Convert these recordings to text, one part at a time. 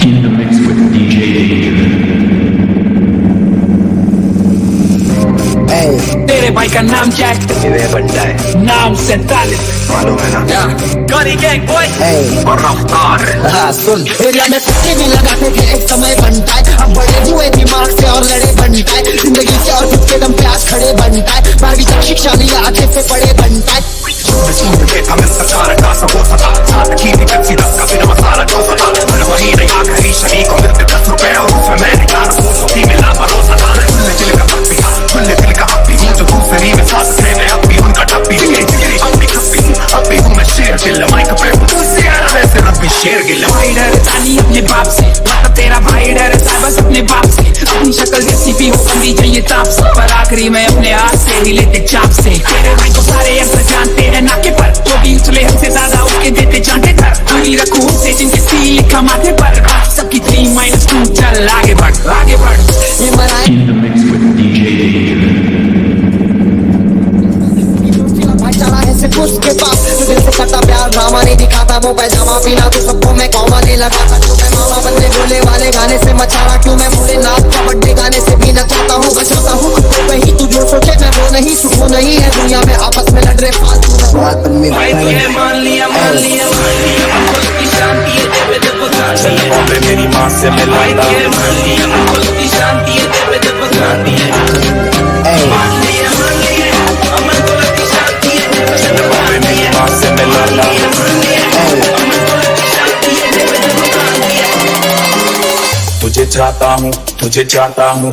In the mix with DJ Danger. तेरे भाई का नाम क्या है? बंटा है नाम 47 मालूम है ना गॉरी गैंग बॉय और रफ्तार। सुन एरिया में कुत्ते भी लगाते थे एक समय बनता है, अब बड़े हुए दिमाग से और लड़े बनता है, जिंदगी से और खुद के दम पे आज खड़े बनता है, 12वीं तक शिक्षा लिया आगे से पढ़े बनता है। शेर गिल्ला भाई डरता नहीं अपने बाप से, मतलब तेरा भाई डरता है बस अपने बाप से। अपनी शक्ल जैसी भी हो बंदी चाहिए ताप से, पर आखिरी में अपने हाथ से ही लेते चाप से। तेरे भाई को सारे अंतर जानते हैं नाके पर, तो भी उछले हमसे ज्यादा उसके देते चांटे कर। पूरी रखू उसे जिनके सी लिखा माथे पर, बाकी सबकी 3-2 चल आगे बढ़ आगे बढ़। ये मराए In the mix with DJ Danger. भाईचारा है सिर्फ उसके पास, दिल से करता प्यार ड्रामा नहीं दिखाता, वो पैजामा पीना तो सबको मैं कॉमन नहीं लगाता। क्यों मैं मामा बनने बोले वाले गाने से मचारा, क्यों मैं बोले नाथ कबड्डी गाने से भी नचाता हूँ बचाता हूँ खुद को कहीं। तू जो सोचे मैं वो नहीं, सुकून नहीं है दुनिया में आपस में लड़ रहे फालतू में। भाई तुझे मान लिया की शांति है तेरे दिल को शांति है। बॉम्बे मेरी माँ से मिला भाई तुझे मान लिया की शांति है तेरे दिल को शांति है। मान लिया अमन को की शांति है तेरे दिल को बॉम्बे मेरी माँ से मिला तुझे चाहता हूँ तुझे चाहता हूँ।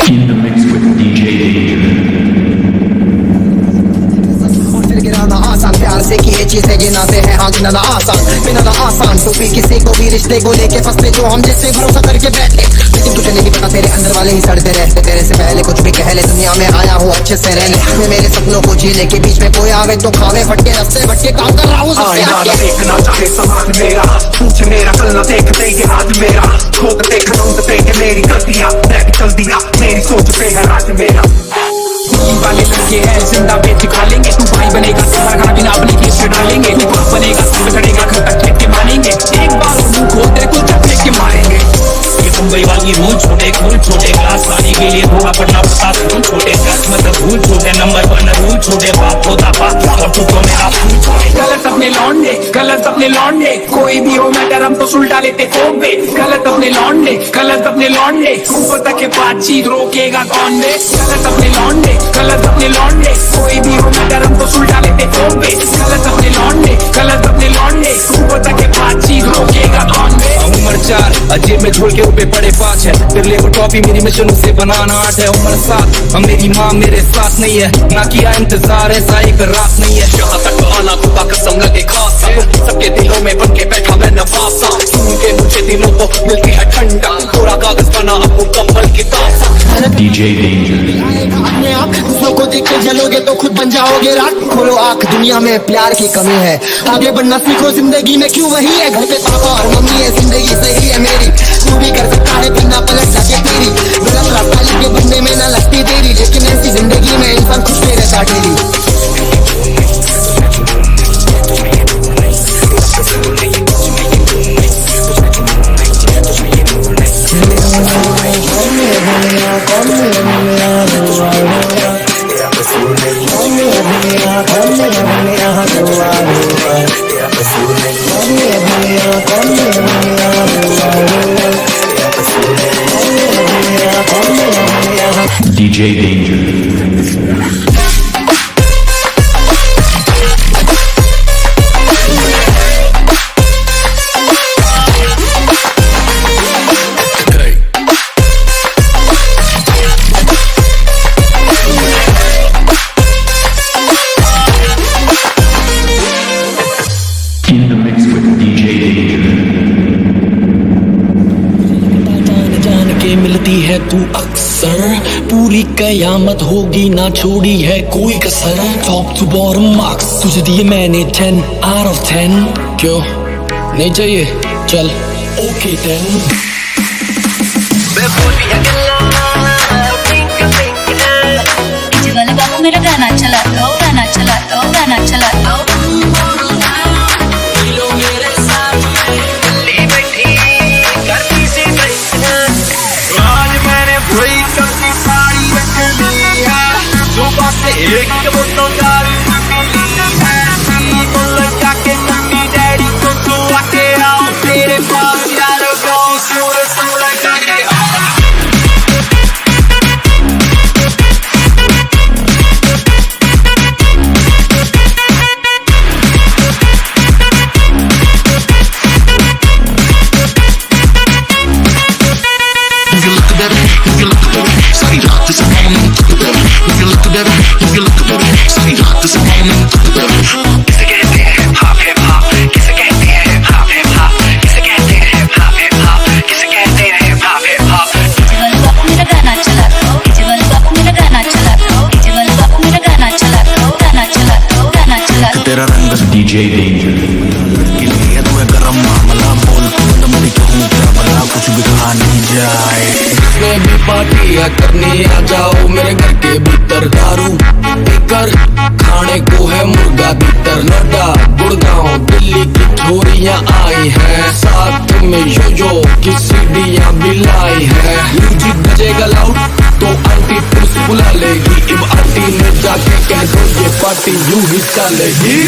In the mix with DJ Danger. फिर गिराना आसान, प्यार से किए चीजें गिनाते हैं हाँ गिनाना आसान, बिना आसान तो भी किसी को भी रिश्ते को लेके फंसते जो हम जिससे भरोसा करके बैठे। लेकिन तुझे नहीं पता तेरे अंदर वाले ही सड़ते रहते, तेरे से पहले कुछ भी कह ले दुनिया में आया हूँ अच्छे से रहने। मैं मेरे सपनों को जीने के बीच में कोई आवे तो खावे फटके रस्ते भटके काम कर रहा हूँ सबसे आगे। देखना चाहे समाज मेरा पूछ मेरा चलना देखते ये हाथ मेरा, खोदते खनौदते ये मेरी गलतियाँ, मैं भी चल दिया मेरी सोच पे है राज मेरा। वाले लड़के हैं जिंदा बेच खा लेंगे, तू भाई बनेगा तुम्हारा खाना बिना अपने केस पे डालेंगे। तू बाप बनेगा सब चढ़ेगा घर तक खेत के मानेंगे, एक बार मुंह खोल तेरे को चपले के मारेंगे। ये मुंबई वाली रूल छोटे क्लास पाने के लिए थोड़ा पढ़ना पड़ता स्कूल छोटे, मतलब भूल छोटे नंबर 1 रूल छोटे, बाप होता बाप और तू तो मेरा फूल छोटे। गलत अपने लौंडे कोई भी हो मैटर हम तो सुलटा लेते फोन पे। गलत अपने लौंडे ऊपर तक के बातचीत रोकेगा कौन बे। गलत अपने लौंडे कोई भी हो मैटर हम तो सुलटा लेते फोन पे। गलत अपने लौंडे ऊपर तक के बातचीत रोकेगा कौन बे। उम्र 4 अजेब में झोल के रुपए पड़े 5 है, फिर ले टॉपी मेरी मिशन उसे बनाना 8 है। उम्र 7 अब मेरी माँ मेरे साथ नहीं है, ना किया इंतजार ऐसा एक रात नहीं है। यहाँ तक तो आना खुदा कसम लगे खास, सबके दिलों में बन के बैठा मैं नवासा, क्योंकि मुझे दिलों को मिलती है ठंडा, थोड़ा कागज बना अपू कम्बल की तासा। DJ Danger. अपने आप दूसरों को देख के जलोगे तो खुद बन जाओगे रात। खोलो आँख दुनिया में प्यार की कमी है, आगे बढ़ना सीखो जिंदगी में क्यों वही है। घर पे पापा और मम्मी है जिंदगी सही है मेरी, तू भी कर सकता है बिना पलट जाके तेरी। गलत रास्ता लेके बनने में ना लगती देरी, लेकिन ऐसी जिंदगी में इंसान खुश नहीं रहता daily. DJ Danger. In the mix with DJ Danger. जान के मिलती है तू अक्सर, पूरी कयामत होगी ना छोड़ी है कोई कसर। टॉप टू बॉटम मार्क्स तुझे दिए मैंने 10 out of 10। क्यों नहीं चाहिए चल ओके देन वाले बाबू मेरा गाना चला दो गाना चला दो गाना चला दो आज मैंने वही सबकी साड़ी रख ली है सुबह से एक बोतल दारू लगा के मम्मी डैडी को तू आके आओ तेरे पास यारो गाँव सूरज लगा के DJ Danger. जिसमें भी पार्टियां करनी आ जाओ मेरे घर के भीतर दारू पीकर खाने को है मुर्गा भीतर नोटा गुड़गांव दिल्ली की छोरियां आई हैं साथ में यो की सीढ़ियां भी लाई है म्यूजिक बजेगा लाउड तो आंटी पुलिस बुला लेगी अब आंटी ने जाके कह दो ये पार्टी यूं ही चलेगी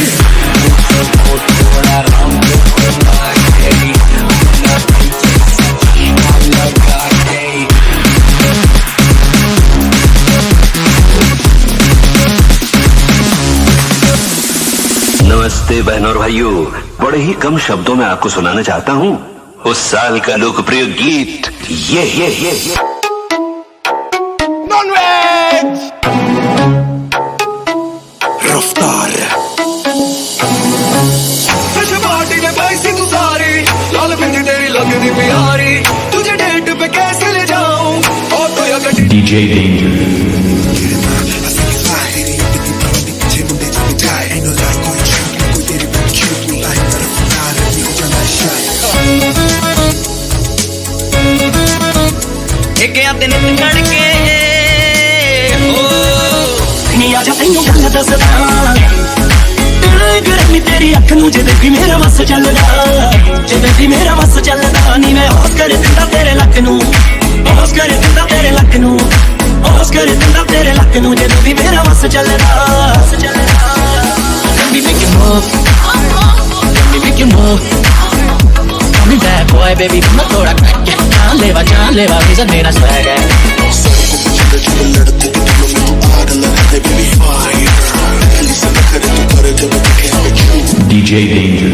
नमस्ते बहनों और भाइयों, बड़े ही कम शब्दों में आपको सुनाना चाहता हूँ उस साल का लोकप्रिय गीत ये रफ्तार पार्टी में पैसे तू सारी लाल बिंदी तेरी लगनी प्यारी तुझे डेट पे कैसे ले जाऊं ऑटो या गड्डी DJ Danger. दिन खड़के हो नी आजा तैनू गल दसदा गरमी तेरी अख नू जे देखी मेरा बस चलदा जे देखी मेरा बस चलदा नी मैं होश कर दिंदा तेरे लक नू होश कर दिंदा तेरे लक नू होश कर दिंदा तेरे लक नू जे देखी मेरा बस चलदा Let me make you move Let me make you move Call me bad boy baby मैं थोड़ा crack है जान लेवा वीज़ा मेरा swag है DJ Danger.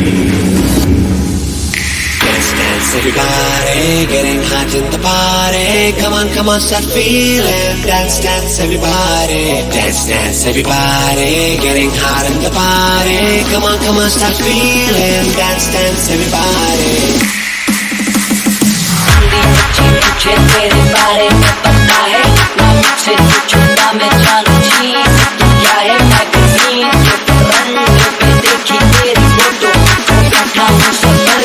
Dance, everybody, getting hot in the party. Come on, start feeling. Dance, everybody. Dance, everybody, getting hot in the party. Come on, start feeling. Dance, everybody. तुझे तेरे बारे में पता है ना मुझसे तू छुपा मैं जानू चीज़ तू क्या है मैगज़ीन के रंग पे देखी तेरी फोटो बैठा हूँ सफर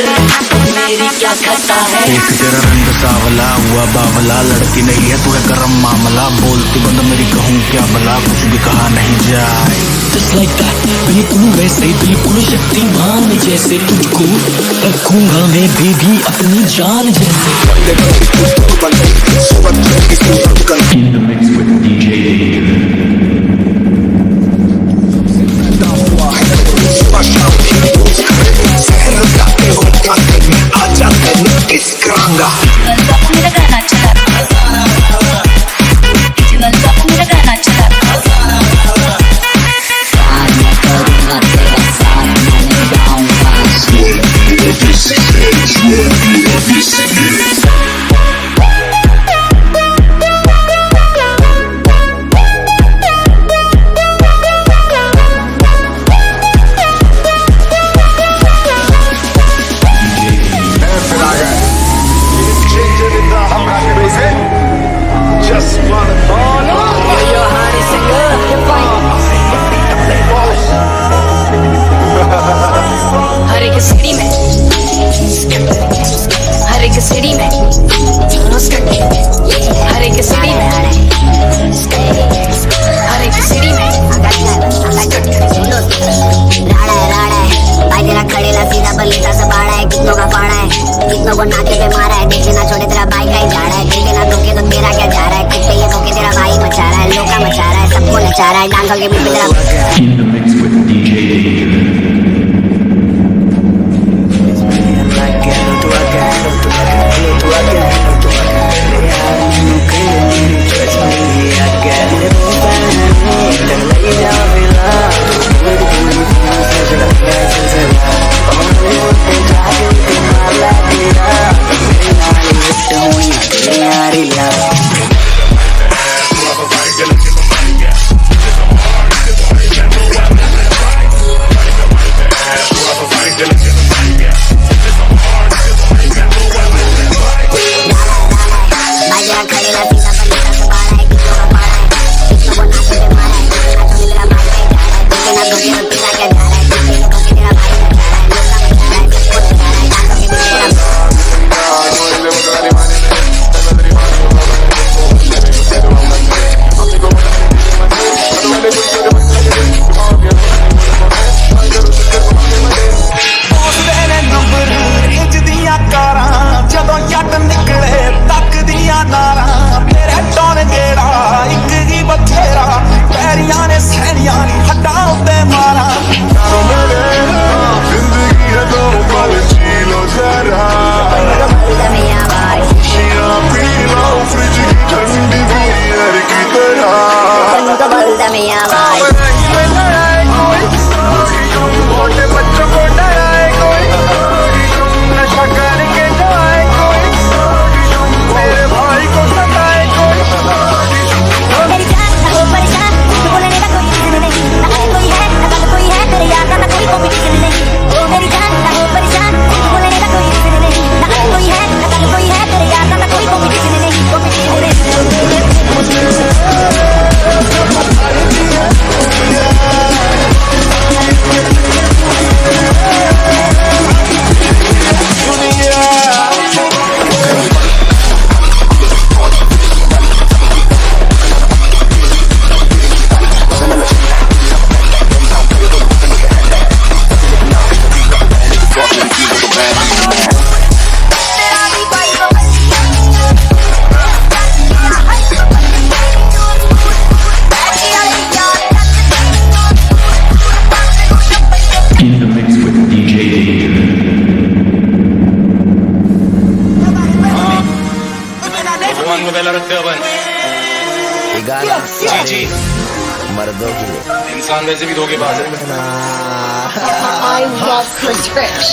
तो मेरी क्या खता है एक तेरा रंग सावला हुआ बावला लड़की नहीं है तू है गरम मामला बोलती बंद मेरी कहूँ क्या भला कुछ भी कहा नहीं जाए Just like that बिल्कुल वैसे बिल्कुल शक्तिमान जैसे तुझको रखूंगा मैं बेबी अपनी जान जैसे In the mix with DJ Danger. मेरा गाना चला मेरा गाना चला एक सिटी में हर एक सिटी में हर एक सिटी में राड़ा है भाई तेरा खड़ेला सीधा बल्लेता से बाड़ा है कितनों का पाड़ा है कितनों को नाके पे मारा है देखे ना छोड़े तेरा भाई का ही झाड़ा है देखे ना धोखे तो तेरा क्या जा रहा है खुद पे ये धोखे तेरा भाई मचा रहा है लोका मचा रहा है सबको नचा रहा है डांसों के बीच पे तेरा In the mix with DJ David. मर्दों के लिए इंसान वैसे भी धोखेबाज है। I love Chris Rich.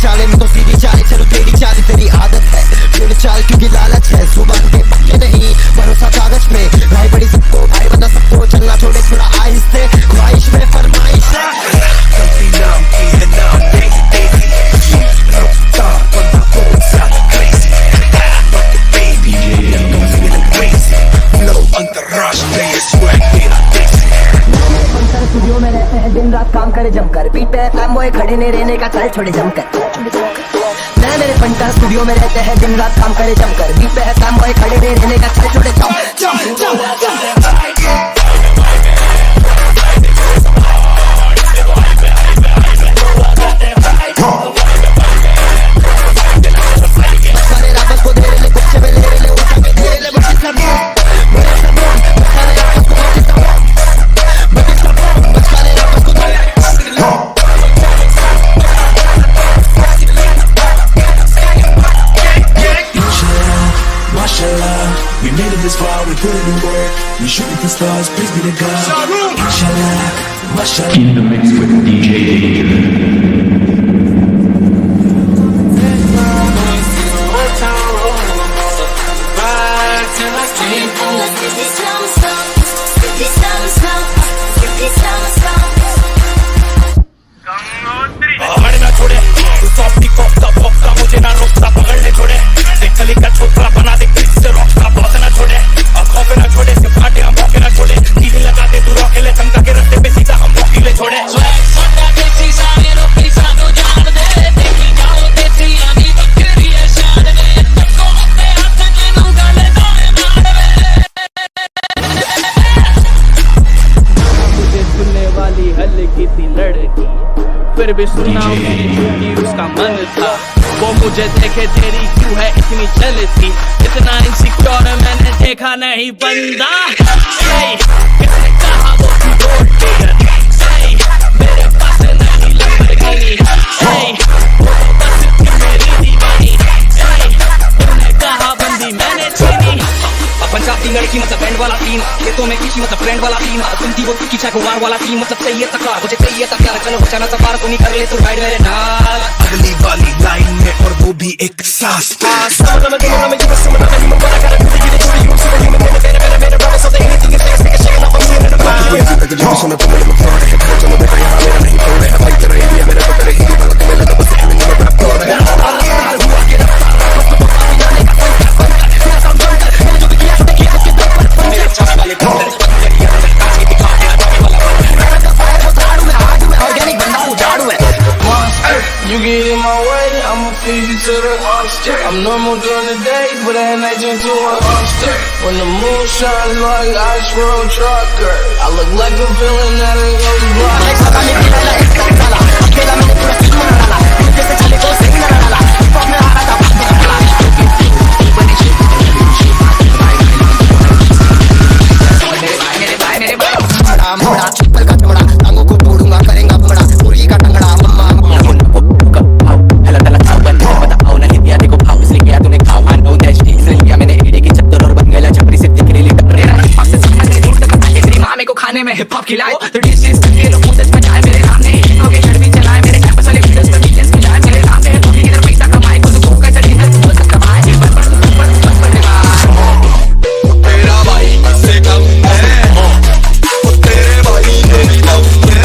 चाले में तो सीधी चाले चलो तेरी चाल तेरी आदत है तेरी चाल क्योंकि लालच है जुबान के पक्के नहीं भरोसा कागज पे भाई बड़ी सबको भाई बंदा सबको चलना छोड़े थोड़ा आहिस्ते ख्वाहिश में फरमाइश स्टूडियो में रहते हैं दिन रात काम करे जमकर बीट पे फ्लैम बॉय खड़े नहीं रहने का चल छोड़े जमकर मैं मेरे फंटा स्टूडियो में रहते हैं दिन रात काम करे जमकर बीट पे फ्लैम बॉय खड़े नहीं रहने का चल छोड़े We made it this far, we put it in work. We shoot at the stars, praise be to God. Inshallah, mashallah. In the mix with DJ David. मुझे ना रोकता पकड़ने छोड़े गली का छोकरा बना दे से रॉक का बहुत ना छोड़े और खौफ ना छोड़े से फाटे हम मौके ना छोड़े टीवी लगा दे भी सुना मेरी जो भी उसका मन था। वो मुझे देखे तेरी क्यों है इतनी जेलसी, इतना इनसिक्योर मैंने देखा नहीं बंदा। किसने कहा वो थी रोड फिगर, मेरे पास नहीं लंबरगिनी, वो तो बस थी मेरी दीवानी। तुमने कहा बंदी मैंने छीनी। पंजाबी लड़की मतलब बैंड वाला टीम, ये तो मैं किसी मतलब फ्रेंड वाला टीम, तुम थी वो की गुवार वाला टीम, मतलब चाहिए तकार मुझे चाहिए तकार, चलो बचाना सवार को नहीं कर ले तो राइड मेरे नाल। अगली वाली लाइन में और वो भी एक सांस पे। You get in my way, I'ma feed you to the monster. I'm normal during the day, but at night turn to a monster. When the moon shines like ice road trucker, I look like a villain that a ghost blocker. खाने में hip hop खिलाओ तो dishes के लोग मुझे मचाए मेरे सामने, ओके शर्ट भी चलाए मेरे कैंपस वाले वीडियोस पे वीडियोस भी जाए मेरे सामने, तो किधर पैसा कमाए खुद को कैसे डिनर बोल सकता भाई तेरा भाई से कम है, तेरे भाई ने भी दम है।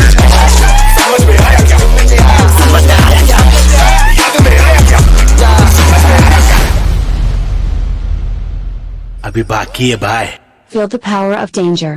समझ में आया क्या? समझ में आया क्या? याद में आया क्या? समझ में आया क्या? अभी बाकी है भाई। Feel the power of danger.